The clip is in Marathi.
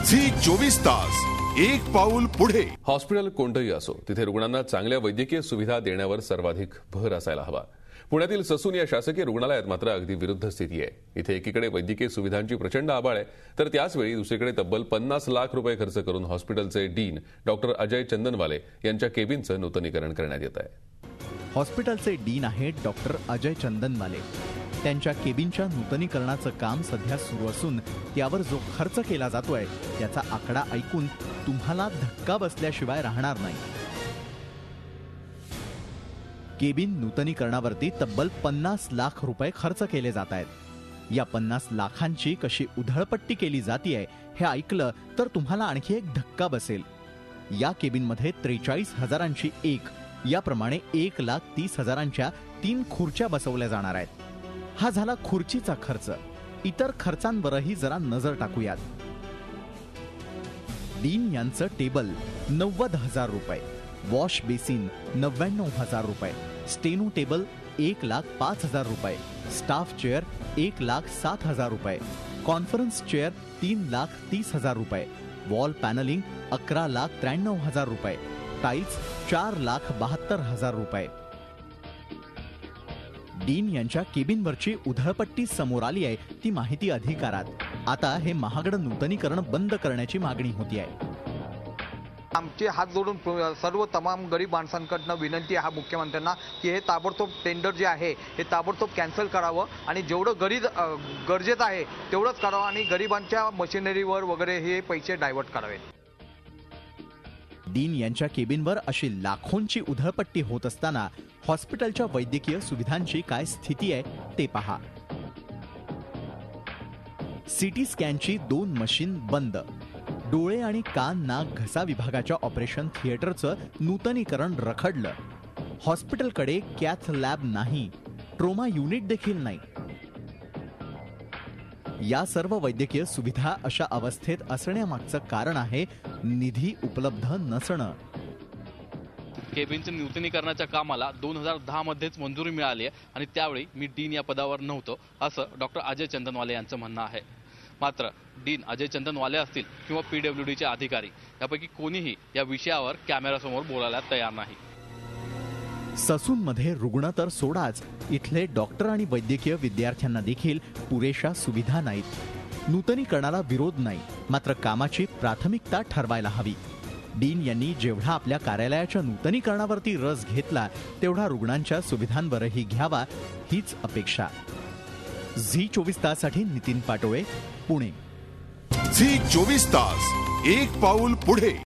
झी 24 तास एक पाऊल पुढे। हॉस्पिटल कोणतेही असो तिथे रुग्णांना चांगल्या वैद्यकीय सुविधा देण्यावर सर्वाधिक भर असायला हवा। पुण्यातील ससून या शासकीय रुग्णालयात मात्र अगदी विरुद्ध स्थिती आहे। इथे एकीकडे वैद्यकीय सुविधांची प्रचंड आबाळ आहे, तर त्याच वेळी दुसरीकडे तब्बल 50 लाख रुपये खर्च करून हॉस्पिटलचे डीन डॉक्टर अजय चंदनवाले यांच्या केबिनचं नूतनीकरण करण्यात येत आहे। हॉस्पिटलचे डीन आहेत डॉक्टर अजय चंदनवाले। त्यांच्या केबिनच्या नूतनीकरणाचं काम सध्या सुरू असून त्यावर जो खर्च केला जातोय त्याचा आकडा ऐकून तुम्हाला धक्का बसल्याशिवाय राहणार नाही। केबिन नूतनीकरणावरती तब्बल 50 लाख रुपये खर्च केले जात आहेत। या 50 लाखांची कशी उधळपट्टी केली जातीये हे ऐकलं तर तुम्हाला आणखी एक धक्का बसेल। या केबिनमध्ये 43,000ची एक याप्रमाणे 1,30,000च्या 3 खुर्च्या बसवल्या जाणार आहेत। हा झाला खुर्चीचा खर्च। इतर खर्चांवरही जरा नजर टाकूयात। डीन यांचं टेबल 90,000 रुपये, वॉश बेसिन 99,000 रुपये, स्टेनो टेबल 1,05,000 रुपये, स्टाफ चेअर 1,07,000 रुपये, कॉन्फरन्स चेअर 3,30,000 रुपये, वॉल पॅनलिंग 11,93,000 रुपये, टाईल्स 4,72,000 रुपये। डीन यांच्या केबिनवरची उधळपट्टी समोर आली आहे ती माहिती अधिकारात। आता हे महागड नूतनीकरण बंद करण्याची मागणी होती आहे। आमचे हात जोडून सर्व तमाम गरीब माणसांकडनं विनंती आहे मुख्यमंत्र्यांना की हे ताबडतोब टेंडर जे आहे हे ताबडतोब कॅन्सल करावं आणि जेवढं गरजेचं आहे तेवढंच करावं आणि गरिबांच्या मशिनरीवर वगैरे हे पैसे डायव्हर्ट करावेत। डीन यांच्या केबिनवर अशी लाखोंची उधळपट्टी होत असताना हॉस्पिटलच्या वैद्यकीय सुविधांची काय स्थिती आहे ते पहा। सीटी स्कॅनची 2 मशीन बंद, डोळे आणि कान नाक घसा विभागाच्या ऑपरेशन थिएटरचं नूतनीकरण रखडलं, हॉस्पिटलकडे कॅथ लॅब नाही, ट्रोमा युनिट देखील नाही। या सर्व वैद्यकीय सुविधा अशा अवस्थेत असण्यामागचं कारण आहे निधी उपलब्ध नसणं। केबिनच्या नूतनीकरणाच्या कामाला 2010 मध्येच मंजुरी मिळाली आहे आणि त्यावेळी मी डीन या पदावर नव्हतो असं डॉक्टर अजय चंदनवाले यांचं म्हणणं आहे। मात्र डीन अजय चंदनवाले असतील किंवा पीडब्ल्यूडीचे अधिकारी यापैकी कोणीही या विषयावर कॅमेरासमोर बोलायला तयार नाही। ससूनमध्ये रुग्ण तर सोडाच, इथले डॉक्टर आणि वैद्यकीय विद्यार्थ्यांना देखील पुरेशा सुविधा नाहीत। नूतनीकरणाला विरोध नाही, मात्र कामाची प्राथमिकता ठरवायला हवी। डीन यांनी जेवढा आपल्या कार्यालयाच्या नूतनीकरणावरती रस घेतला तेवढा रुग्णांच्या सुविधांवरही घ्यावा हीच अपेक्षा। झी 24 ताससाठी नितीन पाटोळे, पुणे। झी 24 तास एक पाऊल पुढे।